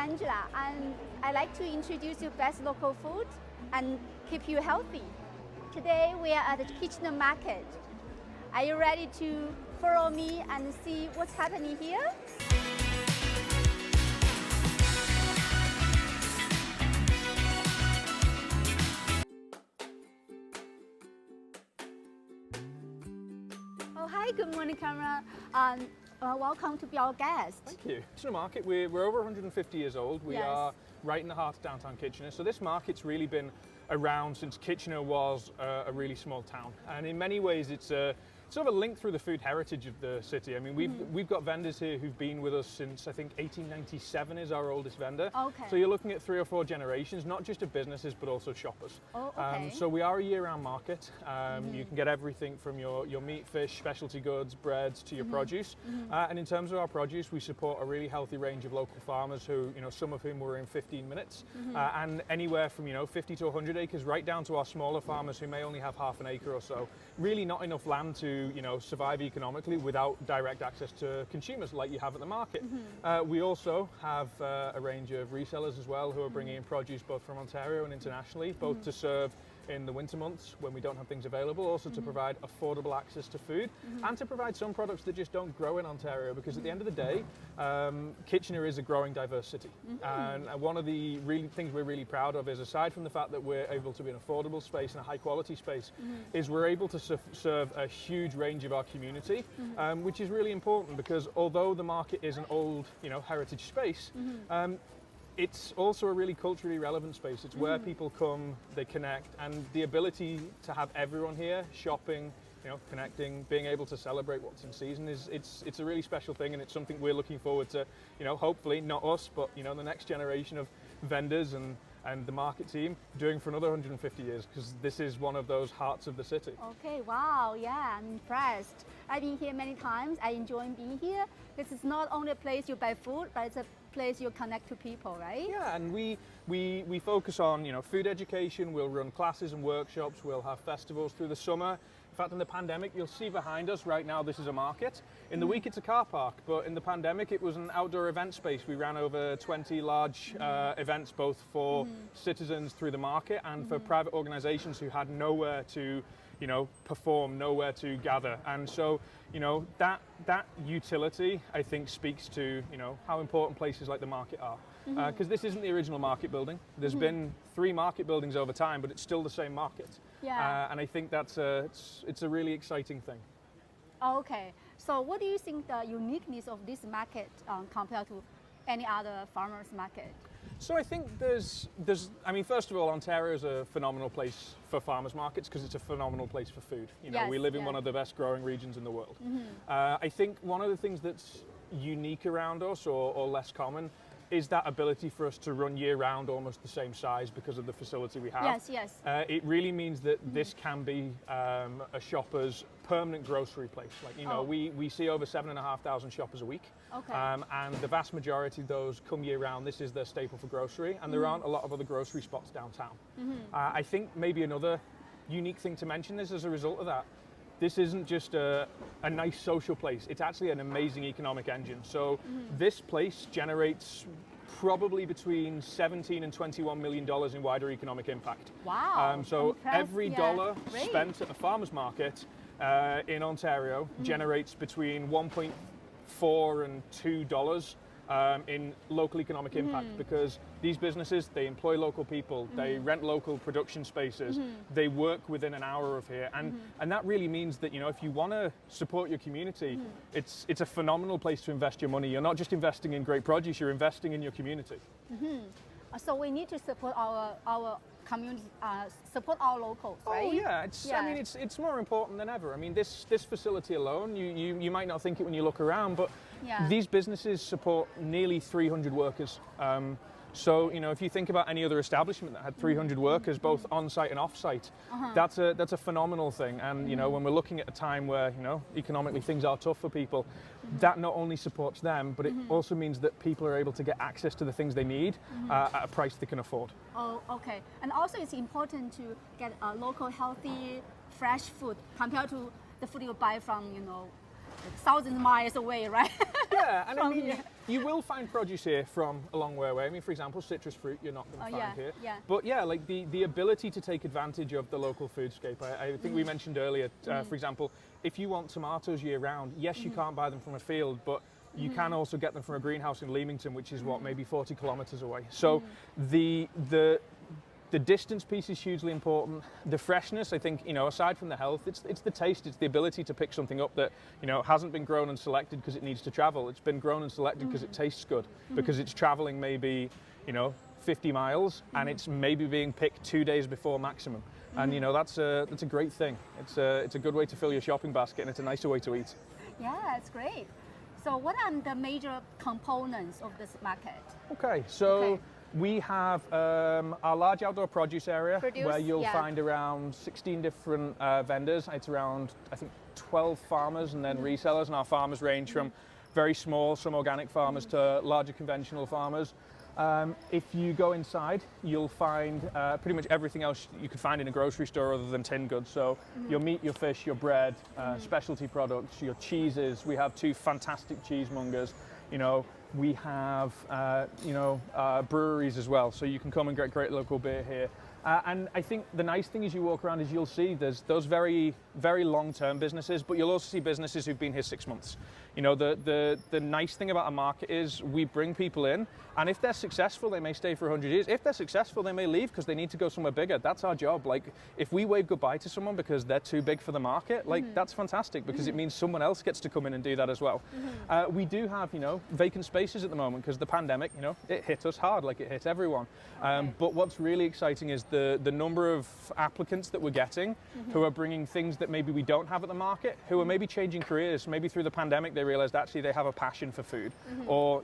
Angela, and I like to introduce you best local food and keep you healthy. Today we are at the Kitchener Market. Are you ready to follow me and see what's happening here? Oh, hi, good morning, Cameron. Welcome to be our guest. Thank you. Kitchener Market, we're over 150 years old. We are right in the heart of downtown Kitchener. So this market's really been around since Kitchener was a really small town. And in many ways, it's sort of a link through the food heritage of the city. I mean, we've got vendors here who've been with us since, I think, 1897 is our oldest vendor. Okay. So you're looking at 3 or 4 generations, not just of businesses, but also shoppers. Oh, okay. So we are a year-round market. You can get everything from your meat, fish, specialty goods, breads, to your produce. And in terms of our produce, we support a really healthy range of local farmers who, some of whom were in 15 minutes, and anywhere from, 50 to 100 acres, right down to our smaller farmers who may only have half an acre or so. Really not enough land to survive economically without direct access to consumers like you have at the market. We also have a range of resellers as well who are bringing in produce both from Ontario and internationally, both to serve in the winter months when we don't have things available, also to provide affordable access to food, and to provide some products that just don't grow in Ontario, because at the end of the day, Kitchener is a growing, diverse city. And one of the things we're really proud of is, aside from the fact that we're able to be an affordable space and a high quality space, is we're able to serve a huge range of our community, which is really important, because although the market is an old, heritage space, it's also a really culturally relevant space. It's where people come, they connect, and the ability to have everyone here shopping, connecting, being able to celebrate what's in season it's a really special thing, and it's something we're looking forward to, hopefully not us, but the next generation of vendors and the market team doing for another 150 years, because this is one of those hearts of the city. Okay, wow, yeah, I'm impressed. I've been here many times. I enjoy being here. This is not only a place you buy food, but it's a place you connect to people, right? Yeah, and we focus on food education. We'll run classes and workshops. We'll have festivals through the summer. In fact, in the pandemic, you'll see behind us right now, this is a market. In the week, it's a car park, but in the pandemic, it was an outdoor event space. We ran over 20 large events, both for citizens through the market and for private organizations who had nowhere to perform, nowhere to gather. And so, that utility, I think, speaks to, how important places like the market are. Because this isn't the original market building. There's been 3 market buildings over time, but it's still the same market. Yeah. And I think that's it's a really exciting thing. Okay, so what do you think the uniqueness of this market compared to any other farmers market? So I think there's first of all, Ontario is a phenomenal place for farmers markets because it's a phenomenal place for food. We live in one of the best growing regions in the world. I think one of the things that's unique around us, or less common, is that ability for us to run year round almost the same size because of the facility we have. Yes. It really means that this can be a shopper's permanent grocery place. We see over 7,500 shoppers a week. Okay. And the vast majority of those come year round. This is their staple for grocery, and there aren't a lot of other grocery spots downtown. I think maybe another unique thing to mention is, as a result of that, this isn't just a nice social place, it's actually an amazing economic engine. So this place generates probably between $17 and $21 million in wider economic impact. Wow. So impressed. every dollar Great. spent at the farmers market in Ontario generates between $1.4 and $2 in local economic impact, because these businesses, they employ local people, they rent local production spaces, they work within an hour of here, and that really means that if you want to support your community, it's a phenomenal place to invest your money. You're not just investing in great produce, you're investing in your community. So we need to support our community, support our locals, right? Oh yeah, it's more important than ever. I mean, this facility alone, you might not think it when you look around, but these businesses support nearly 300 workers. So, if you think about any other establishment that had 300 workers, both on-site and off-site, that's a phenomenal thing. And, when we're looking at a time where, economically things are tough for people, that not only supports them, but it also means that people are able to get access to the things they need at a price they can afford. Oh, okay. And also it's important to get a local, healthy, fresh food compared to the food you buy from, thousands of miles away, right? Yeah, and I From mean, here. you will find produce here from a long way away. I mean, for example, citrus fruit you're not going to find here. Yeah. But yeah, like the ability to take advantage of the local foodscape. I think we mentioned earlier, for example, if you want tomatoes year round, yes, you can't buy them from a field, but you can also get them from a greenhouse in Leamington, which is what, maybe 40 kilometers away. So the distance piece is hugely important. The freshness, I think, aside from the health, it's the taste, it's the ability to pick something up that, hasn't been grown and selected because it needs to travel. It's been grown and selected because it tastes good, because it's traveling maybe, 50 miles and it's maybe being picked 2 days before maximum. And, that's a great thing. It's a good way to fill your shopping basket, and it's a nicer way to eat. Yeah, it's great. So what are the major components of this market? Okay, so we have our large outdoor produce area where you'll find around 16 different vendors. It's around, I think, 12 farmers and then resellers, and our farmers range from very small, some organic farmers to larger conventional farmers. If you go inside, you'll find pretty much everything else you could find in a grocery store other than tinned goods. So your meat, your fish, your bread, specialty products, your cheeses. We have 2 fantastic cheesemongers. We have, breweries as well, so you can come and get great local beer here. And I think the nice thing as you walk around is you'll see there's those very, very long-term businesses, but you'll also see businesses who've been here 6 months. The nice thing about a market is we bring people in, and if they're successful, they may stay for 100 years. If they're successful, they may leave because they need to go somewhere bigger. That's our job. Like, if we wave goodbye to someone because they're too big for the market, like, that's fantastic because it means someone else gets to come in and do that as well. We do have, vacant spaces at the moment because the pandemic, it hit us hard, like it hit everyone. But what's really exciting is the number of applicants that we're getting who are bringing things that maybe we don't have at the market, who are maybe changing careers. Maybe through the pandemic they realized actually they have a passion for food, or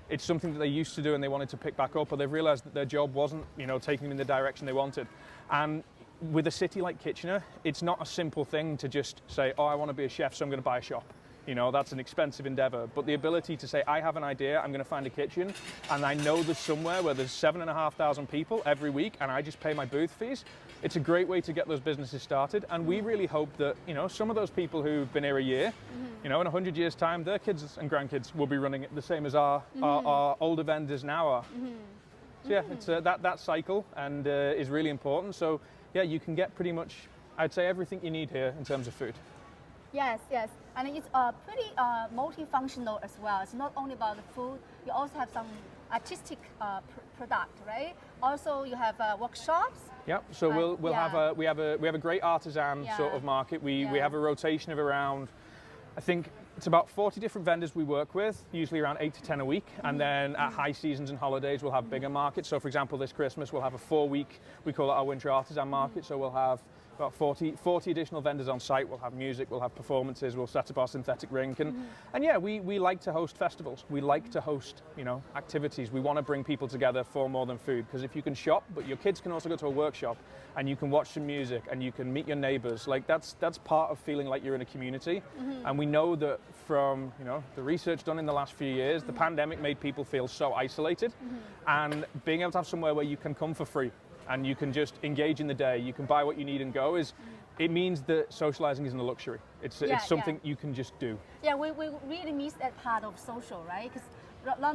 it's something that they used to do and they wanted to pick back up, or they've realized that their job wasn't taking them in the direction they wanted. And with a city like Kitchener, it's not a simple thing to just say, oh, I want to be a chef, so I'm going to buy a shop. That's an expensive endeavor. But the ability to say, I have an idea, I'm going to find a kitchen, and I know there's somewhere where there's 7,500 people every week, and I just pay my booth fees. It's a great way to get those businesses started. And we really hope that, some of those people who've been here a year, in 100 years' time, their kids and grandkids will be running it the same as our older vendors now are. So yeah, it's that cycle and is really important. So yeah, you can get pretty much, I'd say, everything you need here in terms of food. Yes, and it's pretty multifunctional as well. It's not only about the food. You also have some artistic product, right? Also, you have workshops. Yep. So we'll have we have a great artisan sort of market. We have a rotation of around, I think it's about 40 different vendors we work with, usually around 8 to 10 a week. And then at high seasons and holidays, we'll have bigger markets. So for example, this Christmas, we'll have a 4-week, we call it our winter artisan market. So we'll have about 40 additional vendors on site. We'll have music, we'll have performances, we'll set up our synthetic rink. And yeah, we like to host festivals. We like to host, activities. We want to bring people together for more than food. Because if you can shop, but your kids can also go to a workshop and you can watch some music and you can meet your neighbors, like that's part of feeling like you're in a community. And we know that from, the research done in the last few years, the pandemic made people feel so isolated. And being able to have somewhere where you can come for free and you can just engage in the day, you can buy what you need and go, it means that socializing isn't a luxury. It's something you can just do. Yeah, we really miss that part of social, right? Because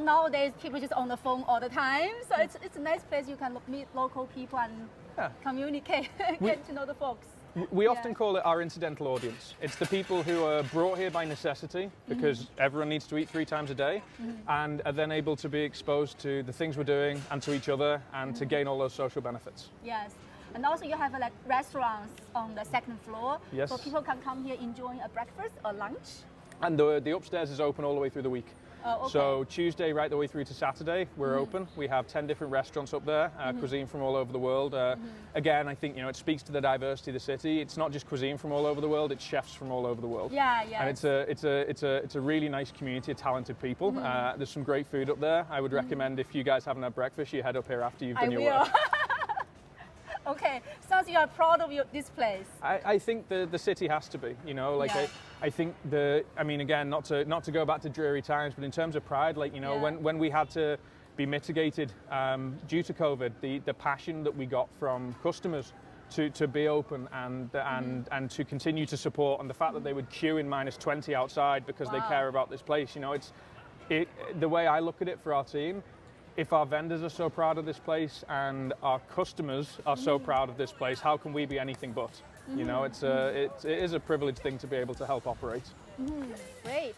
nowadays people just on the phone all the time. So it's a nice place you can meet local people and communicate, get to know the folks. We often call it our incidental audience. It's the people who are brought here by necessity because everyone needs to eat 3 times a day and are then able to be exposed to the things we're doing and to each other and to gain all those social benefits. Yes. And also you have like restaurants on the 2nd floor. Yes. So people can come here enjoying a breakfast or lunch. And the upstairs is open all the way through the week. Oh, okay. So Tuesday right the way through to Saturday, we're open. We have 10 different restaurants up there, cuisine from all over the world. Again, I think it speaks to the diversity of the city. It's not just cuisine from all over the world; it's chefs from all over the world. Yeah. And it's a really nice community of talented people. There's some great food up there. I would recommend if you guys haven't had breakfast, you head up here after you've done your work. Okay, sounds you are proud of this place. I think the city has to be, I think again, not to go back to dreary times, but in terms of pride, when we had to be mitigated due to COVID, the passion that we got from customers to be open and to continue to support, and the fact that they would queue in -20 outside because they care about this place. You know, the way I look at it for our team, if our vendors are so proud of this place and our customers are so proud of this place, how can we be anything but? You know, it is a privileged thing to be able to help operate. Great.